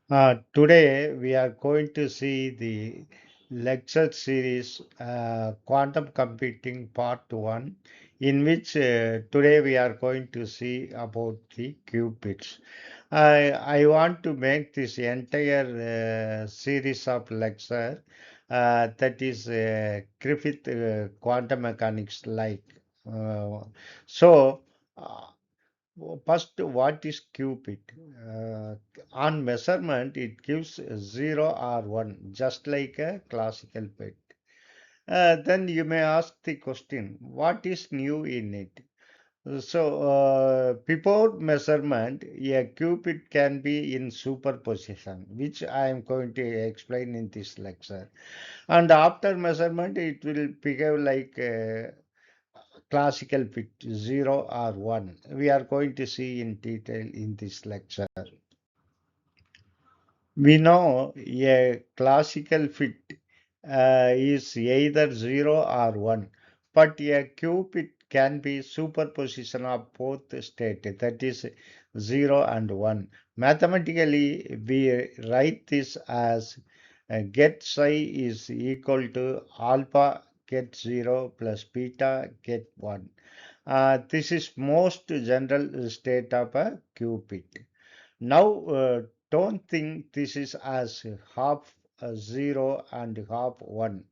Today we are going to see the lecture series Quantum Computing Part 1, in which today we are going to see about the qubits. I want to make this entire series of lecture that is Griffith quantum mechanics like. Uh, so, uh, First, what is Qubit? On measurement, it gives 0 or 1, just like a classical bit. Then you may ask the question, what is new in it? Before measurement, a qubit can be in superposition, which I am going to explain in this lecture. And after measurement, it will behave like classical bit 0 or 1. We are going to see in detail in this lecture. We know a classical fit is either 0 or 1, but a qubit can be superposition of both states, that is 0 and 1. Mathematically, we write this as get psi is equal to alpha get 0 plus beta get 1. This is most general state of a qubit. Now, don't think this is as half 0 and half 1,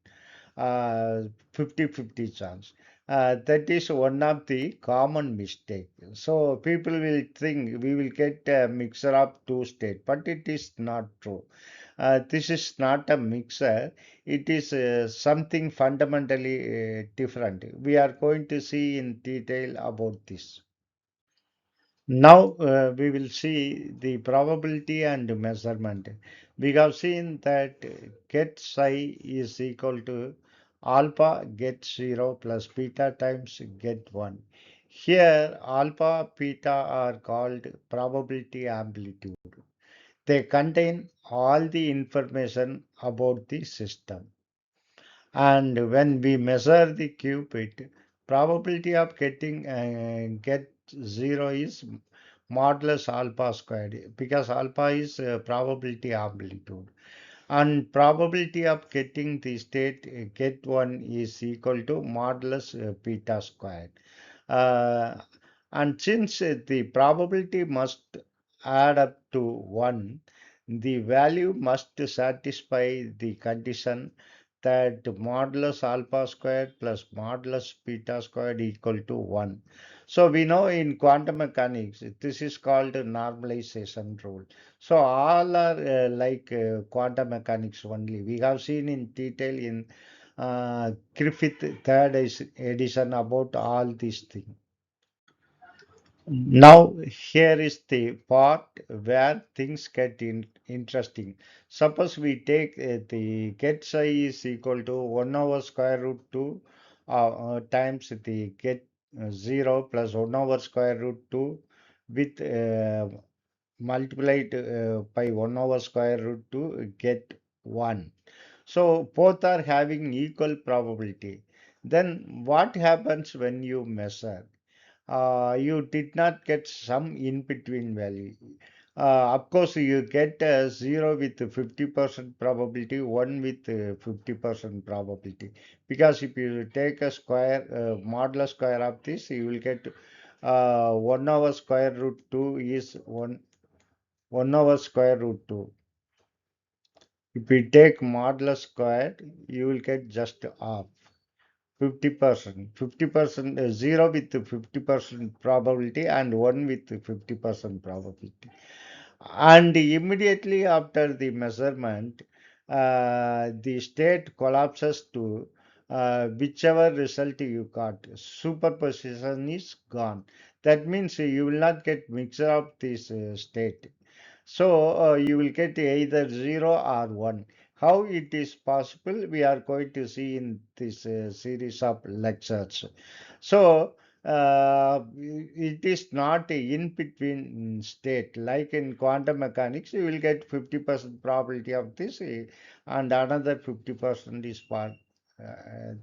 uh, 50-50 chance. That is one of the common mistake. So people will think we will get a mixture of two states, but it is not true. This is not a mixer. It is something fundamentally different. We are going to see in detail about this. Now we will see the probability and measurement. We have seen that get psi is equal to alpha get 0 plus beta times get 1. Here alpha, beta are called probability amplitude. They contain all the information about the system. And when we measure the qubit, probability of getting get 0 is modulus alpha squared, because alpha is probability amplitude, and probability of getting the state get 1 is equal to modulus beta squared. Uh, and since the probability must add up to 1, the value must satisfy the condition that modulus alpha squared plus modulus beta squared equal to 1. So we know in quantum mechanics, this is called normalization rule. So all are like quantum mechanics only. We have seen in detail in Griffith third edition about all these things. Now, here is the part where things get interesting. Suppose we take the get psi is equal to 1 over square root 2 times the get 0 plus 1 over square root 2 with multiplied by 1 over square root 2 get 1. So both are having equal probability. Then what happens when you measure? You did not get some in between value. Of course, you get 0 with 50% probability, 1 with 50% probability. Because if you take a square, modulus square of this, you will get 1 over square root 2 is 1 over square root 2. If we take modulus squared, you will get just half. 50%, 50%, 0 with 50% probability and 1 with 50% probability. And immediately after the measurement, the state collapses to whichever result you got. Superposition is gone. That means you will not get mixture of this state. So you will get either 0 or 1. How it is possible, we are going to see in this series of lectures. So it is not a in between state like in quantum mechanics. You will get 50% probability of this, and another 50% is for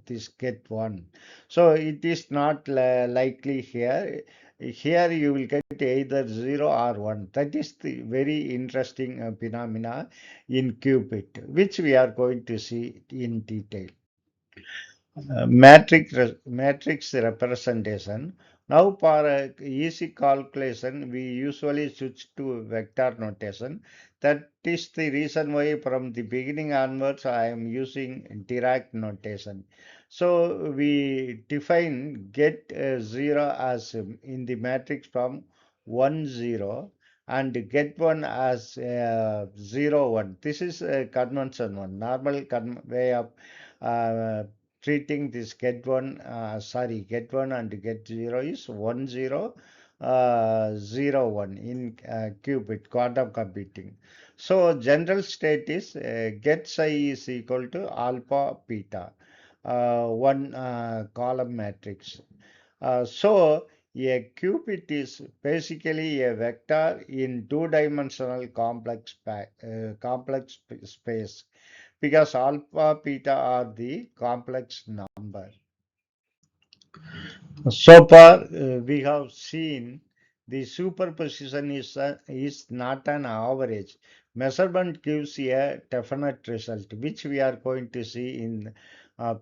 this get 1. So it is not likely here. Here you will get either 0 or 1. That is the very interesting phenomena in qubit, which we are going to see in detail. Matrix representation. Now, for easy calculation, we usually switch to vector notation. That is the reason why from the beginning onwards I am using Dirac notation. So we define get 0 as in the matrix from 1 0 and get 1 as 0 1. This is a convention one, normal way of uh, treating this get one and get zero is 1 0 0 1 in qubit quantum computing. So general state is get psi is equal to alpha beta, one column matrix. So a qubit is basically a vector in two-dimensional complex space because alpha, beta are the complex number. So far, we have seen the superposition is not an average. Measurement gives a definite result, which we are going to see in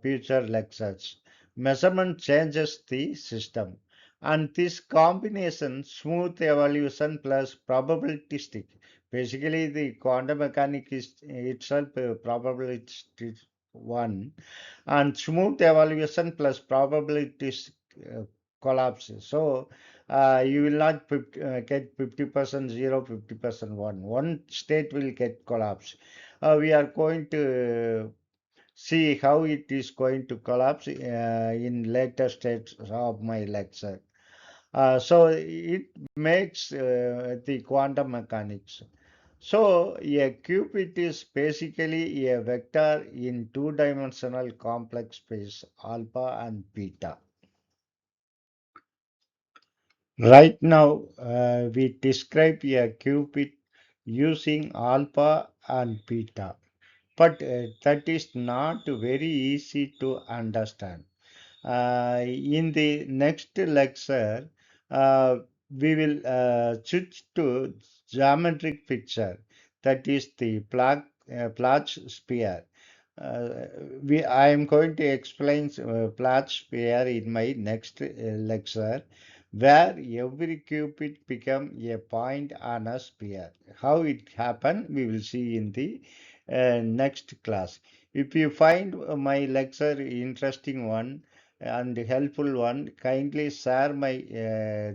future lectures. Measurement changes the system, and this combination, smooth evolution plus probabilistic. Basically, the quantum mechanics is itself probabilistic one, and smooth evaluation plus probabilities uh, collapses. So you will not get 50% 0, 50% 1. One state will get collapse. We are going to see how it is going to collapse in later stages of my lecture. So it makes the quantum mechanics. So a qubit is basically a vector in two-dimensional complex space, alpha and beta. Right now, we describe a qubit using alpha and beta, but that is not very easy to understand. In the next lecture, uh, we will switch to geometric picture, that is the Bloch sphere. Uh, I am going to explain Bloch sphere in my next lecture, where every qubit become a point on a sphere. How it happened, we will see in the next class. If you find my lecture interesting one and helpful one, kindly share my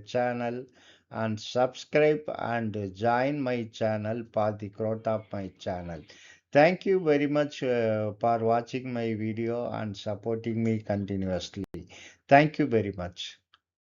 channel and subscribe and join my channel for the growth of my channel. Thank you very much for watching my video and supporting me continuously. Thank you very much.